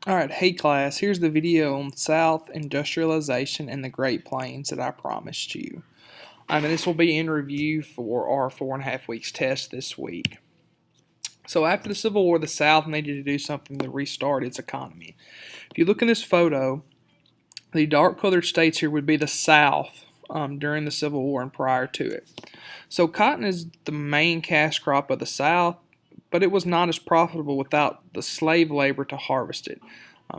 Alright, hey class, here's the video on South Industrialization and the Great Plains that I promised you. And this will be in review for our 4.5 weeks test this week. So after the Civil War, the South needed to do something to restart its economy. If you look in this photo, the dark colored states here would be the South during the Civil War and prior to it. So cotton is the main cash crop of the South, but it was not as profitable without the slave labor to harvest it.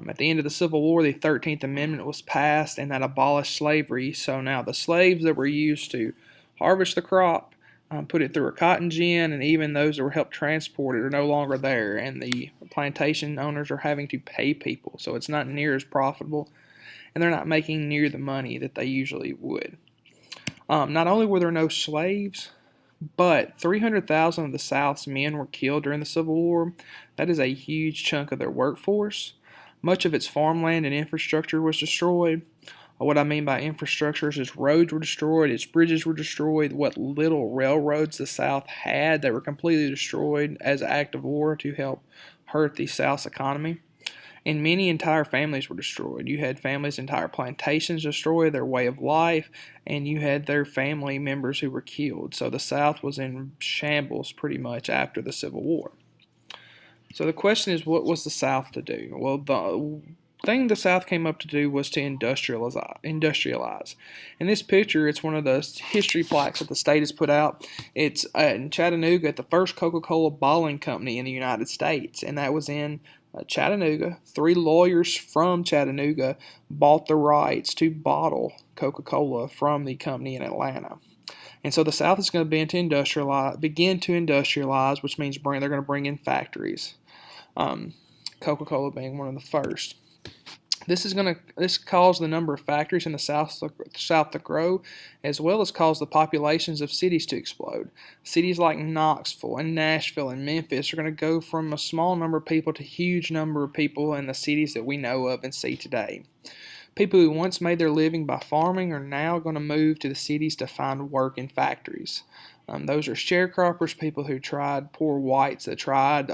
At the end of the Civil War, the 13th Amendment was passed and that abolished slavery. So now the slaves that were used to harvest the crop, put it through a cotton gin, and even those that were helped transport it are no longer there, and the plantation owners are having to pay people. So it's not near as profitable, and they're not making near the money that they usually would. Not only were there no slaves, but 300,000 of the South's men were killed during the Civil War. That is a huge chunk of their workforce. Much of its farmland and infrastructure was destroyed. What I mean by infrastructure is its roads were destroyed, its bridges were destroyed, what little railroads the South had, they were completely destroyed as an act of war to help hurt the South's economy. And many entire families were destroyed. You had families' entire plantations destroyed, their way of life, and you had their family members who were killed. So the South was in shambles pretty much after the Civil War. So the question is, what was the South to do? Well, the thing the South came up to do was to industrialize. In this picture, it's one of the history plaques that the state has put out. It's in Chattanooga at the first Coca-Cola bottling company in the United States, and that was in Chattanooga. 3 lawyers from Chattanooga bought the rights to bottle Coca-Cola from the company in Atlanta. And so the South is going to begin to industrialize, which means they're going to bring in factories. Coca-Cola being one of the first. This caused the number of factories in the South to grow, as well as cause the populations of cities to explode. Cities like Knoxville and Nashville and Memphis are going to go from a small number of people to a huge number of people in the cities that we know of and see today. People who once made their living by farming are now going to move to the cities to find work in factories. Those are sharecroppers, people who tried, poor whites that tried,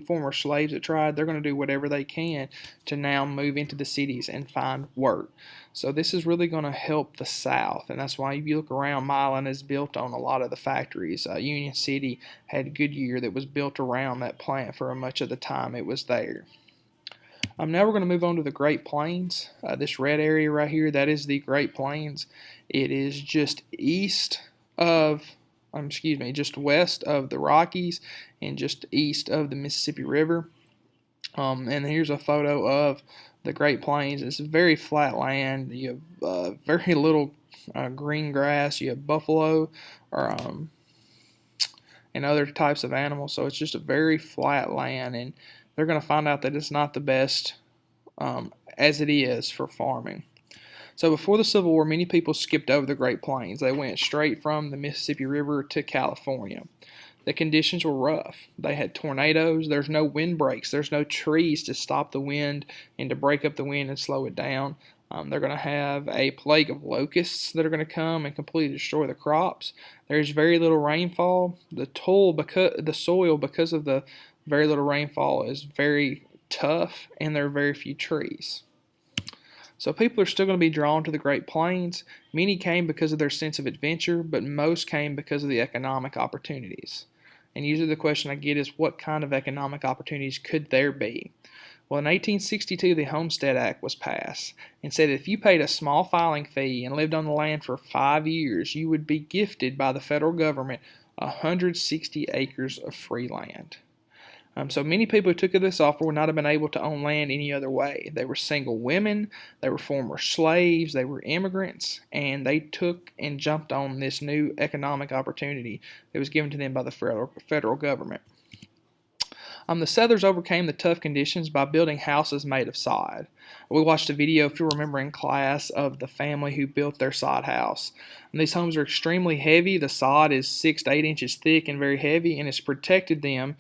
former slaves that tried. They're going to do whatever they can to now move into the cities and find work. So this is really going to help the South, and that's why if you look around, Milan is built on a lot of the factories. Union City had Goodyear that was built around that plant for much of the time it was there. Now we're going to move on to the Great Plains. This red area right here, that is the Great Plains. It is just just west of the Rockies and just east of the Mississippi River. And here's a photo of the Great Plains. It's very flat land. You have very little green grass. You have buffalo and other types of animals. So it's just a very flat land, and they're going to find out that it's not the best as it is for farming. So before the Civil War, many people skipped over the Great Plains. They went straight from the Mississippi River to California. The conditions were rough. They had tornadoes. There's no windbreaks. There's no trees to stop the wind and to break up the wind and slow it down. They're going to have a plague of locusts that are going to come and completely destroy the crops. There's very little rainfall. The soil, because of the very little rainfall, is very tough, and there are very few trees. So people are still going to be drawn to the Great Plains. Many came because of their sense of adventure, but most came because of the economic opportunities. And usually the question I get is, what kind of economic opportunities could there be? Well, in 1862, the Homestead Act was passed and said if you paid a small filing fee and lived on the land for 5 years, you would be gifted by the federal government 160 acres of free land. So many people who took this offer would not have been able to own land any other way. They were single women, they were former slaves, they were immigrants, and they took and jumped on this new economic opportunity that was given to them by the federal government. The settlers overcame the tough conditions by building houses made of sod. We watched a video, if you remember in class, of the family who built their sod house. And these homes are extremely heavy. The sod is 6 to 8 inches thick and very heavy, and it's protected them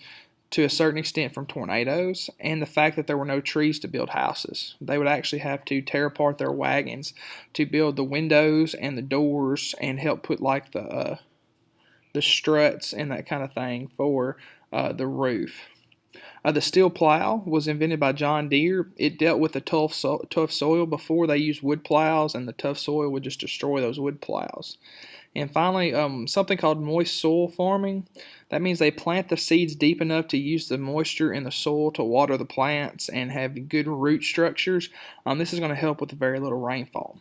to a certain extent from tornadoes and the fact that there were no trees to build houses. They would actually have to tear apart their wagons to build the windows and the doors and help put like the struts and that kind of thing for the roof. The steel plow was invented by John Deere. It dealt with the tough soil. Before they used wood plows, and the tough soil would just destroy those wood plows. And finally, something called moist soil farming. That means they plant the seeds deep enough to use the moisture in the soil to water the plants and have good root structures. This is going to help with very little rainfall.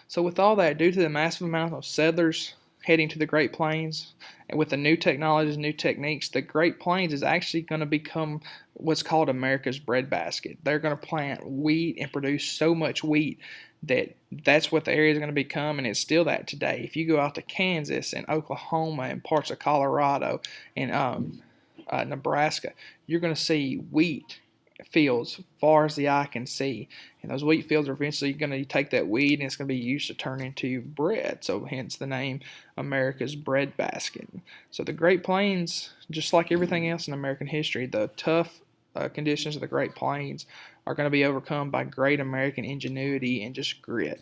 So with all that, due to the massive amount of settlers heading to the Great Plains, and with the new technologies, new techniques, the Great Plains is actually going to become what's called America's breadbasket. They're going to plant wheat and produce so much wheat that's what the area is going to become, and it's still that today. If you go out to Kansas and Oklahoma and parts of Colorado and Nebraska, you're going to see wheat fields far as the eye can see, and those wheat fields are eventually going to take that wheat and it's going to be used to turn into bread, so hence the name America's breadbasket. So the Great Plains, just like everything else in American history, the tough conditions of the Great Plains are going to be overcome by great American ingenuity and just grit.